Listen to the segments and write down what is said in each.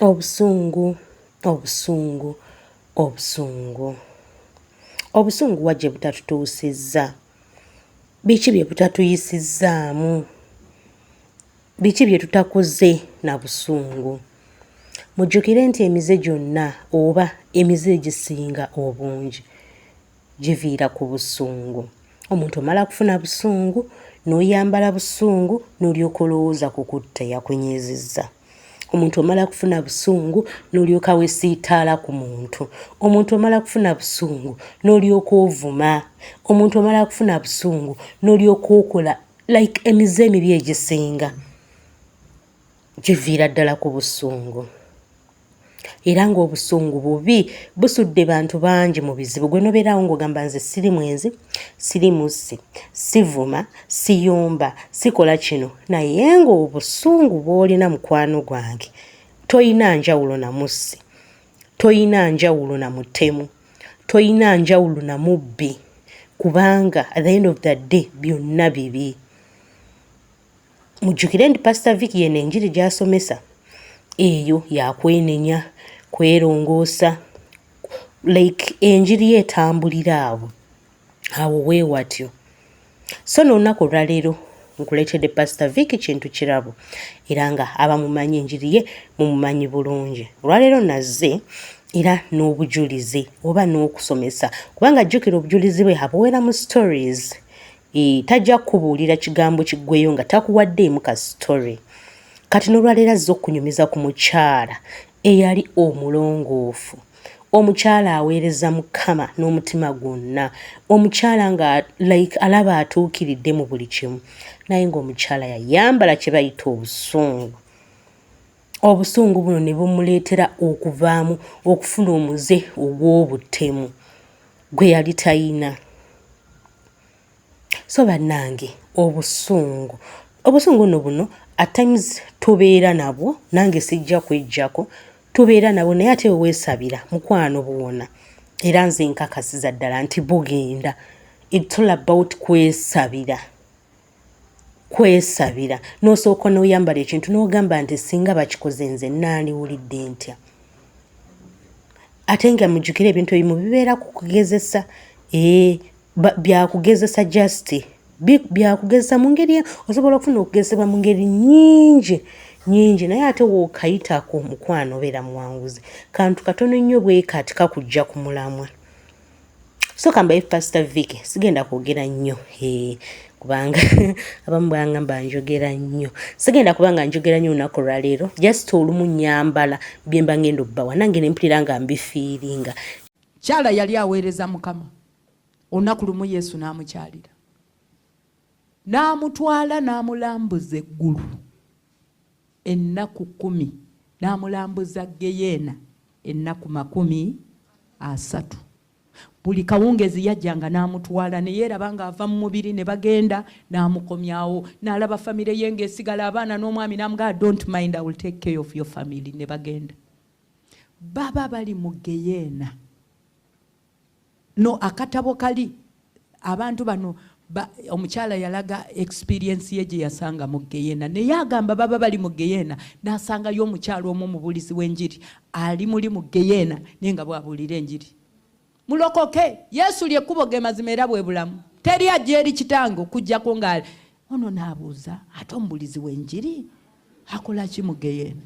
Obusungu, obusungu, obusungu. Obusungu wajje butatutuusizza. Biki bye butatuyisizaamu? Biki bye tutakoze na busungu? Mujjukire nti emize gyonna oba emize egisinga obungi giviira ku busungu. Omuntu omala kufuna busungu, n'oyambala busungu, n'olyoka olowooza ku kutta yakunyiizizza. Omuntu omala kufuna busungu, n'olyoka weesiitaala ku muntu. Omuntu omala kufuna busungu, n'olyoka ovuma. Omuntu omala kufuna busungu, n'olyoka okola emize emibi egisinga giviira ddala ku busungu. Era ng'obusungu bubi busudde bantu bangi mu bizibu. Gwe nobeerawo ng'ogamba nze siri mwenzi, siri mussi, sivuma, siyomba, sikola kino. Naye ng'obusungu bw'olina mukwano gwange toyina njawulo na mussi, toyina njawulo na mutemu, toyina njawulo na mubbi, kubanga at the end of the day byonna bibi. Mujjukire nti Pastor Vicky yeno enjiri gy'asomesa eyo yakwenenya, kwerongoosa, enjiri etambulira awo weewatyo. So n'olunaku olwaleero nkuleetedde Pastor Vicky kintu kirabo era nga abamumanyi enjiri ye mumumanyi bulungi. Olwaleero nazze era n'obujulizi oba n'okusomesa, kubanga jjukira obujulizi bwe abuweera mu stories. Tajja kukubuulira kigambo kiggweyo nga takuwaddeemu ka story. Kati n'olwaleero azze okunyumiza ku mukyala eyali omulongoofu, omukyala aweereza Mukama n'omutima gwonna, omukyala nga alaba atuukiridde mu buli kimu, naye ng'omukyala yayambala kye bayita obusungu. Obusungu buno ne bumuleetera okuvaamu okufuna omuze ogw'obutemu gwe yali tayina. So bannange, obusungu buno at times tubeera nabwo, nange sijja kwejjako, tubeera nabwo naye ate weesabira mukwano buwona. Era nze nkakasiza ddala nti bugenda. It's all about kwesabira. Kwesabira. N'osooka n'oyambala ekintu n'ogamba nti singa bakikoze nze nandiwulidde ntya. Ate nga mujjukire ebintu ebimu bibeera ku kugezesa. Byakugezesa just byakugezesa mu ngeri, osobola okufuna okugezesebwa mu ngeri nyingi naye ate wookayitako mukwano obeera muwanguzi. Kantu katono nnyo bwe kati kakujja ku mulamwa. So kambaye Pastor Vicky sigenda kwogera nnyo kubanga abamu bwangamba njogera nnyo. Sigenda kubanga njogera nnyo olunaku olwaleero, just olumu nyambala bye mba ngenda obbawa nange ne mpulira nga mbifiiringa. Kyala yali aweereza Mukama. Olunaku lumu Yesu n'amukyalira, n'amutwala n'amulambuza eggulu ennaku 10, n'amulambuza Geyeena ennaku 30. Buli kawungezi yajjanga n'amutwala ne yeeraba ng'ava mu mubiri, ne bagenda n'amukomyawo, n'alaba famire ye ng'esigala abaana n'omwami n'amugamba don't mind, I will take care of your family. Ne bagenda baba bali mu Geyeena. No akatabo kali abantu bano omukyala yalaga experience ye gye yasanga mu Geyeena, naye agamba baba bali mu Geyeena n'asangayo omukyala omu mubuulizi w'enjiri ali muli mu Geyeena naye nga bw'abuulira enjiri. Mulokoke, Yesu ly'ekkubo ge mazima era bwe bulamu, teri ajja eri kitange okuggyako nga ono n'abuuza ate omubuulizi w'enjiri akola ki mu Geyeena?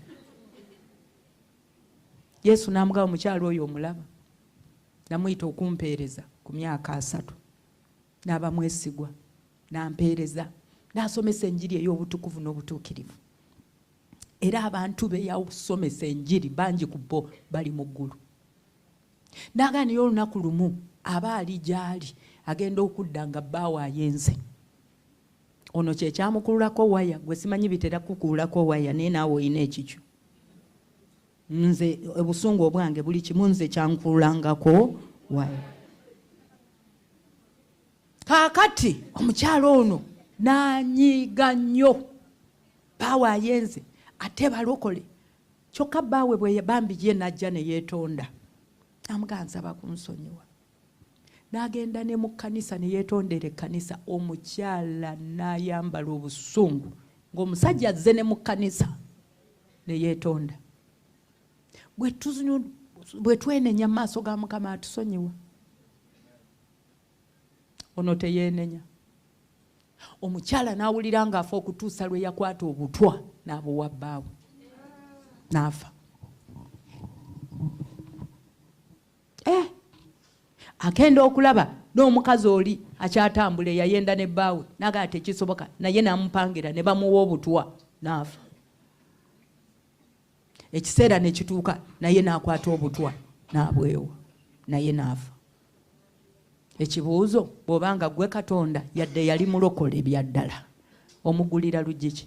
Yesu n'amugamba omukyala oyo omulaba, namuyita okumpeereza ku myaka 3, n'aba mwesigwa, n'ampeereza, n'asomesa enjiri ey'obutukuvu n'obutuukirivu. Era abantu be yasomesa enjiri bangi ku bo bali mu ggulu. N'agaaniyo olunaku lumu aba ali gy'ali agenda okudda nga bbaawe ayenze. Ono kye kyamukululako waya, gwe simanyi bitera kukululako waya naye naawe olina ekikyo. Nze obusungu obwange buli kimu nze kyankululangako waya. Kaakati omukyalo ono n'anyiiga nnyo bbaawe ayenze ate balokole. Kyokka bbaawe bwe bambi ye n'ajja ne yeetonda, amugansaba kunsonyiwa. N'agenda ne mu kkanisa ne yeetondera ekkanisa. Omukyala n'ayambala obusungu ng'omusajja azze ne mu kkanisa ne yeetonda. bwe twenenya maaso ga Mukama atusonyiwa. Ono teyeenenya. Omukyala n'awulira ng'afa okutuusa lwe yakwata obutwa n'abuwa bbaawe n'afa. Agenda okulaba n'omukazi oli akyatambula eyayenda ne bbaawe n'agamba tekisoboka, naye n'amupangira ne bamuwa obutwa n'afa. Ekiseera ne kituuka naye n'akwata obutwa n'abwewa naye n'afa. Ekibuuzo, bw'obanga gwe Katonda yadde yali mulokole byaddala, omugulira luggi ki?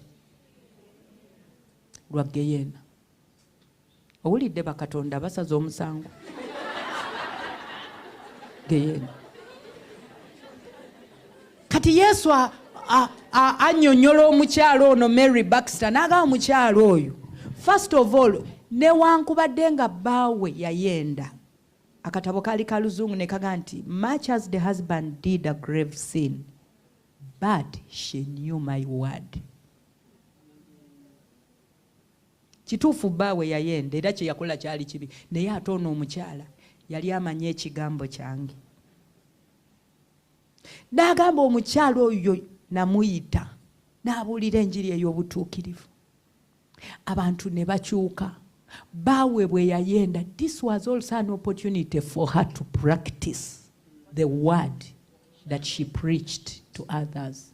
Lwa Geyeena. Owulidde bakatonda basaza omusango? Geyeena. Kati Yesu annyonnyola omukyalo ono Mary Baxter n'agamba omukyalo oyo, first of all, newankubadde nga bbaawe yayenda, akatabo kali ka Luzungu ne kaga nti much as the husband did a grave sin, but she knew my word. Kituufu bbaawe yayenda era kye yakola kyali kibi, naye ate ono omukyala yali amanye ekigambo kyange. N'agamba omukyala oyo namuyita n'abuulira enjiri ey'obutuukirivu. Abantu ne bakyuka. Bbaawe bwe yayenda, this was also an opportunity for her to practice the word that she preached to others.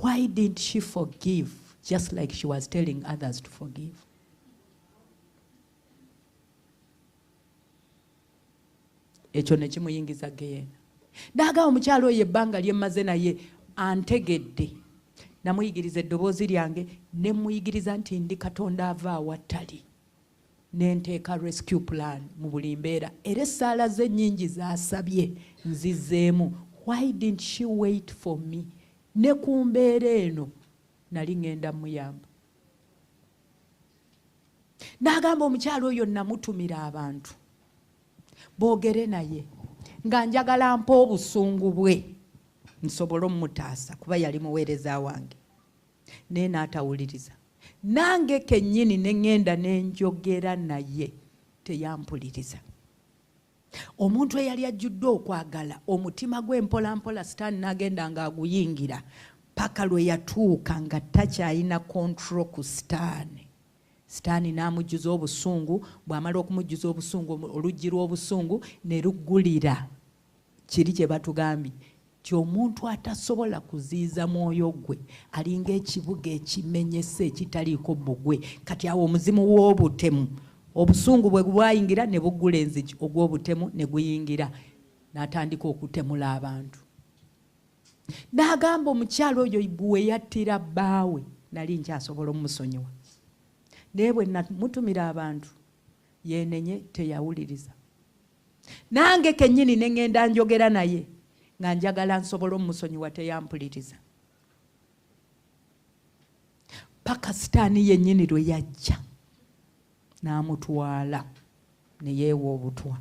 Why didn't she forgive just like she was telling others to forgive? Ekyo ne kimuyingiza Geyeena. N'agamba omukyalo oyo ebbanga lye mmaze naye antegedde. Namuyigiriza eddoboozi lyange ne muyigiriza nti ndi Katonda ava awatali. Ne nteeka rescue plan mu buli mbeera. Era essaala ze nnyingi z'asabye nzizzeemu. Why didn't she wait for me? Ne ku mbeera eno nali ngenda muyamba. N'agamba omukyalo oyo namutumira abantu boogere naye nga njagala mpa obusungu bwe nsobole omutaasa kuba yali muweereza wange. Naye n'atawuliriza. Nange kennyini ne ŋŋenda ne njogera naye teyampuliriza. Omuntu eyali ajjudde okwagala, omutima gwe mpolampola Sitaani n'agenda ng'aguyingira paka lwe yatuuka nga takyalina control ku Sitaani. Sitaani n'amujjuza obusungu, bw'amala okumujjuza obusungu, oluggi lw'obusungu ne luggulira kiri kye batugambye ti omuntu atasobola kuziiza mwoyo gwe alinga ekibuga ekimenyese ekitaliiko bbugwe. Kati awo omuzimu w'obutemu, obusungu bwe bwayingira ne buggula enzigi, ogw'obutemu ne guyingira n'atandika okutemula abantu. N'agamba omukyalo oyo bwe yattira bbaawe nali nkyasobola omusonyiwa. Naye bwe namutumira abantu yeenenye teyawuliriza. Nange kennyini ne ŋŋenda njogera naye nga njagala nsobola omusonyiwa teyampuliriza. Paka Sitaani yennyini lwe yajja n'amutwala ne yeewa obutwa.